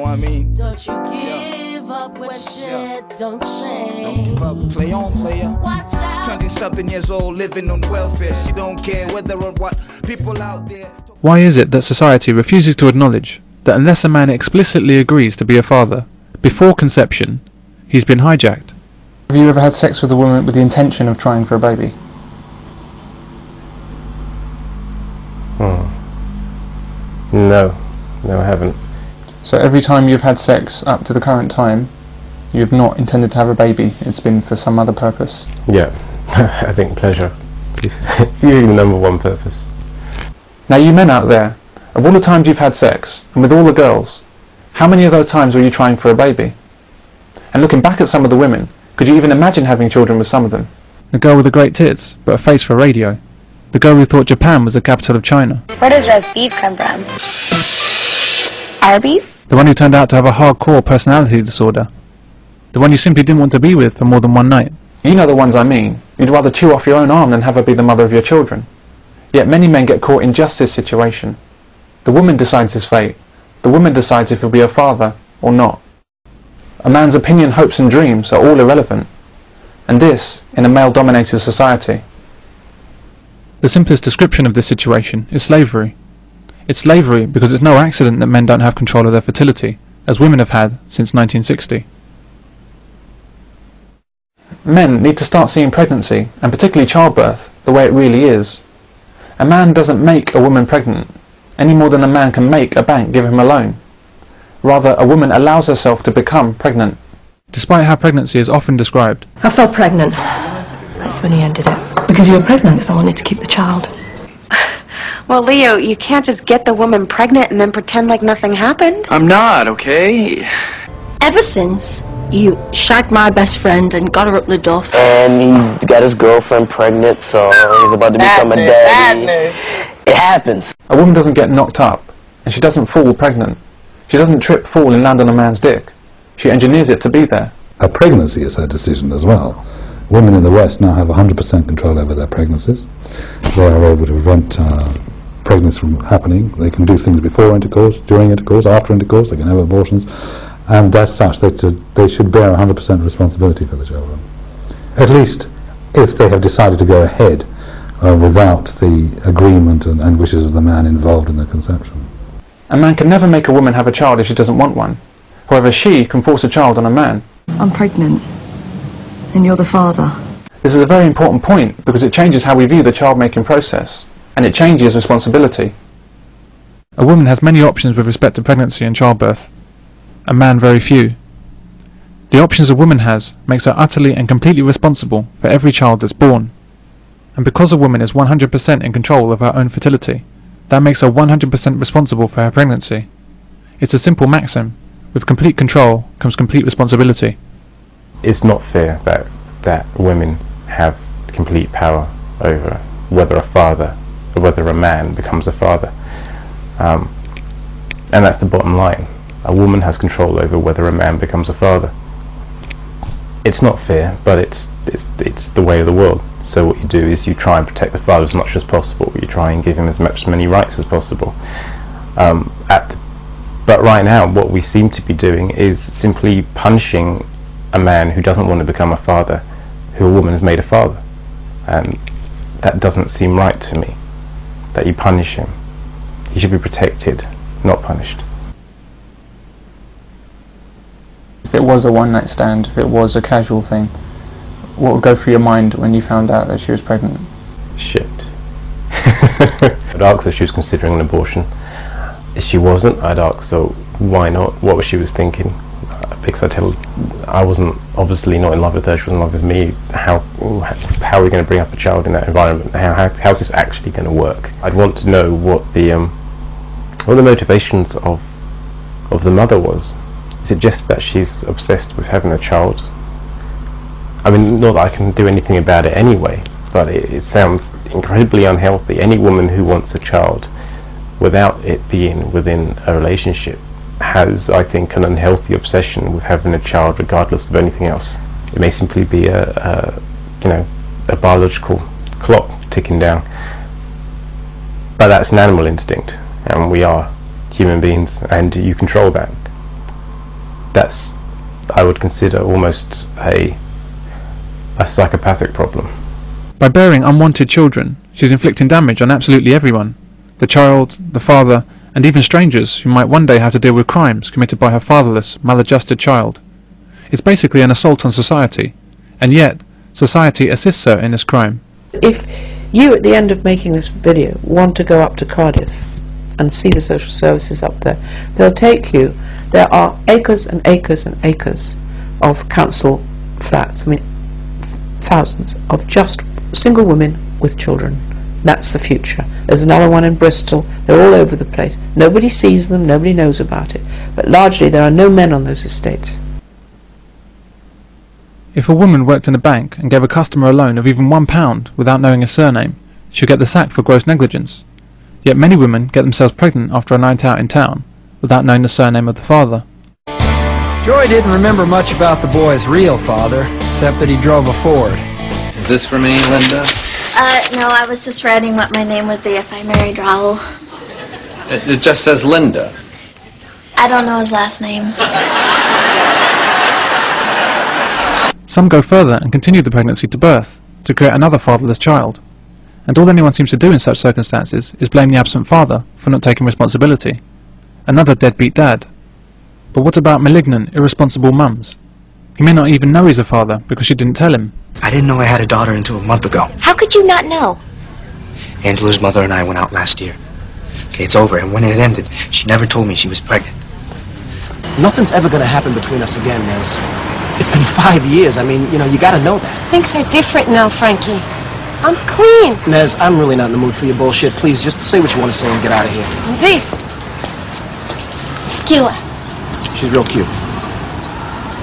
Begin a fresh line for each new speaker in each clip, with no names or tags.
what I mean?
Don't you give up when shit don't change.
Don't give up, play on, player.
Watch out.
She's 20-something years old, living on welfare. She don't care whether or what people out there.
Why is it that society refuses to acknowledge that unless a man explicitly agrees to be a father, before conception, he's been hijacked?
Have you ever had sex with a woman with the intention of trying for a baby?
No, I haven't. So
every time you've had sex up to the current time, you've not intended to have a baby, it's been for some other purpose?
Yeah, I think pleasure is usually the number one purpose.
Now you men out there, of all the times you've had sex, and with all the girls, how many of those times were you trying for a baby? And looking back at some of the women, could you even imagine having children with some of them?
The girl with the great tits, but a face for radio. The girl who thought Japan was the capital of China.
Where does roast beef come from? Arby's?
The one who turned out to have a hardcore personality disorder. The one you simply didn't want to be with for more than one night.
You know the ones I mean. You'd rather chew off your own arm than have her be the mother of your children. Yet many men get caught in just this situation. The woman decides his fate. The woman decides if he'll be a father or not. A man's opinion, hopes and dreams are all irrelevant. And this, in a male-dominated society.
The simplest description of this situation is slavery. It's slavery because it's no accident that men don't have control of their fertility, as women have had since 1960.
Men need to start seeing pregnancy, and particularly childbirth, the way it really is. A man doesn't make a woman pregnant, any more than a man can make a bank give him a loan. Rather, a woman allows herself to become pregnant.
Despite how pregnancy is often described.
I fell pregnant. That's when he ended it. Because you were pregnant because I wanted to keep the child.
Well, Leo, you can't just get the woman pregnant and then pretend like nothing happened.
I'm not, okay?
Ever since you shagged my best friend and got her up the duff.
And he got his girlfriend pregnant, so he's about to become a daddy. It happens.
A woman doesn't get knocked up, and she doesn't fall pregnant. She doesn't trip, fall and land on a man's dick. She engineers it to be there.
Her pregnancy is her decision as well. Women in the West now have 100% control over their pregnancies. They are able to prevent pregnancy from happening. They can do things before intercourse, during intercourse, after intercourse. They can have abortions. And as such, they should bear 100% responsibility for the children. At least if they have decided to go ahead without the agreement and wishes of the man involved in the conception.
A man can never make a woman have a child if she doesn't want one. However, she can force a child on a man.
I'm pregnant. And you're the father.
This is a very important point because it changes how we view the child-making process. And it changes responsibility.
A woman has many options with respect to pregnancy and childbirth. A man very few. The options a woman has makes her utterly and completely responsible for every child that's born. And because a woman is 100% in control of her own fertility, that makes her 100% responsible for her pregnancy. It's a simple maxim. With complete control comes complete responsibility.
It's not fair that women have complete power over whether a father or whether a man becomes a father. And that's the bottom line. A woman has control over whether a man becomes a father. It's not fair, but it's the way of the world. So what you do is you try and protect the father as much as possible. You try and give him as many rights as possible. But right now, what we seem to be doing is simply punishing a man who doesn't want to become a father, who a woman has made a father. And that doesn't seem right to me, that you punish him. He should be protected, not punished.
If it was a one-night stand, if it was a casual thing, what would go through your mind when you found out that she was pregnant?
Shit. I'd ask her if she was considering an abortion. If she wasn't, I'd ask her why not, what was she was thinking. Because I wasn't obviously not in love with her, she was in love with me. How are we going to bring up a child in that environment? How's this actually going to work? I'd want to know what the motivations of the mother was. Is it just that she's obsessed with having a child? I mean, not that I can do anything about it anyway, but it sounds incredibly unhealthy. Any woman who wants a child without it being within a relationship has, I think, an unhealthy obsession with having a child regardless of anything else. It may simply be a biological clock ticking down, but that's an animal instinct, and we are human beings, and you control that. that's, I would consider, almost a psychopathic problem.
By bearing unwanted children, she's inflicting damage on absolutely everyone. The child, the father, and even strangers who might one day have to deal with crimes committed by her fatherless, maladjusted child. It's basically an assault on society, and yet society assists her in this crime.
If you, at the end of making this video, want to go up to Cardiff and see the social services up there, they'll take you. There are acres and acres and acres of council flats, I mean thousands, of just single women with children. That's the future. There's another one in Bristol. They're all over the place. Nobody sees them, nobody knows about it, but largely there are no men on those estates.
If a woman worked in a bank and gave a customer a loan of even £1 without knowing his surname, she'd get the sack for gross negligence. Yet many women get themselves pregnant after a night out in town without knowing the surname of the father.
Joy didn't remember much about the boy's real father, except that he drove a Ford.
Is this for me, Linda?
No, I was just writing what my name would be if I married Raoul.
It just says Linda.
I don't know his last name.
Some go further and continue the pregnancy to birth, to create another fatherless child. And all anyone seems to do in such circumstances is blame the absent father for not taking responsibility. Another deadbeat dad. But what about malignant, irresponsible mums? He may not even know he's a father because she didn't tell him.
I didn't know I had a daughter until a month ago.
How could you not know?
Angela's mother and I went out last year. Okay, it's over, and when it ended, she never told me she was pregnant.
Nothing's ever gonna happen between us again, Nez. It's been 5 years. I mean, you know, you gotta know that.
Things are different now, Frankie. I'm clean.
Nez, I'm really not in the mood for your bullshit. Please, just say what you want to say and get out of here.
This. Skilla.
She's real cute.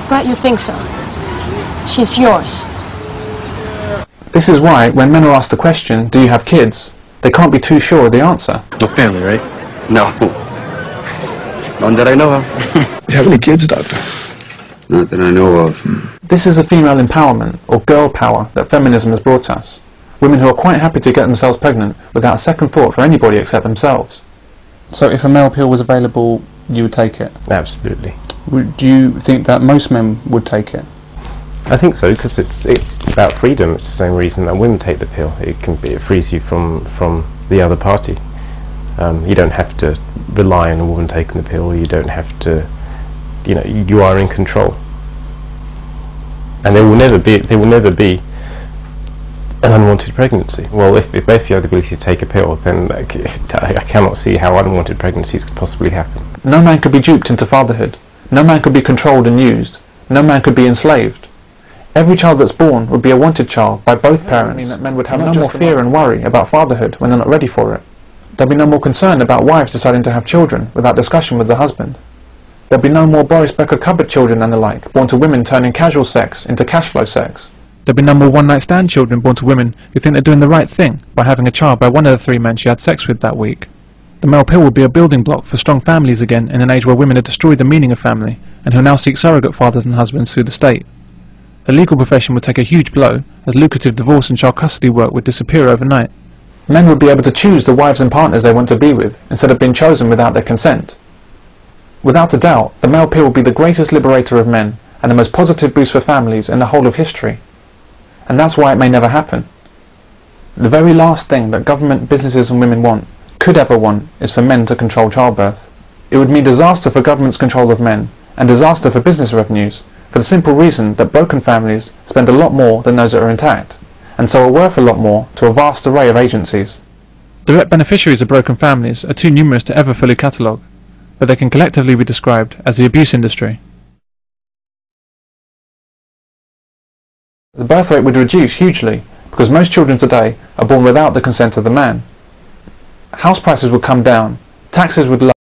Glad you think so. She's yours.
This is why, when men are asked the question, do you have kids, they can't be too sure of the answer.
No family, right? No. None that I know of.
You have any kids, Doctor?
Not that I know of.
This is the female empowerment, or girl power, that feminism has brought us. Women who are quite happy to get themselves pregnant without a second thought for anybody except themselves. So if a male pill was available, you would take it?
Absolutely.
Do you think that most men would take it?
I think so, because it's about freedom. It's the same reason that women take the pill. It frees you from the other party. You don't have to rely on a woman taking the pill. You don't have to, you know, you are in control. And there will never be an unwanted pregnancy. Well, if both you have the ability to take a pill, then I cannot see how unwanted pregnancies could possibly happen.
No man could be duped into fatherhood. No man could be controlled and used. No man could be enslaved. Every child that's born would be a wanted child by both parents. Mean that men would have no more fear and worry about fatherhood when they're not ready for it. There'll be no more concern about wives deciding to have children without discussion with the husband. There'll be no more Boris Becker cupboard children and the like, born to women turning casual sex into cash flow sex.
There'll be no more one-night stand children born to women who think they're doing the right thing by having a child by one of the 3 men she had sex with that week. The male pill will be a building block for strong families again in an age where women have destroyed the meaning of family and who now seek surrogate fathers and husbands through the state. The legal profession would take a huge blow as lucrative divorce and child custody work would disappear overnight.
Men would be able to choose the wives and partners they want to be with instead of being chosen without their consent. Without a doubt, the male pill will be the greatest liberator of men and the most positive boost for families in the whole of history. And that's why it may never happen. The very last thing that government, businesses and women want, could ever want, is for men to control childbirth. It would mean disaster for government's control of men, and disaster for business revenues, for the simple reason that broken families spend a lot more than those that are intact, and so are worth a lot more to a vast array of agencies.
Direct beneficiaries of broken families are too numerous to ever fully catalogue, but they can collectively be described as the abuse industry.
The birth rate would reduce hugely, because most children today are born without the consent of the man. House prices would come down, taxes would lower,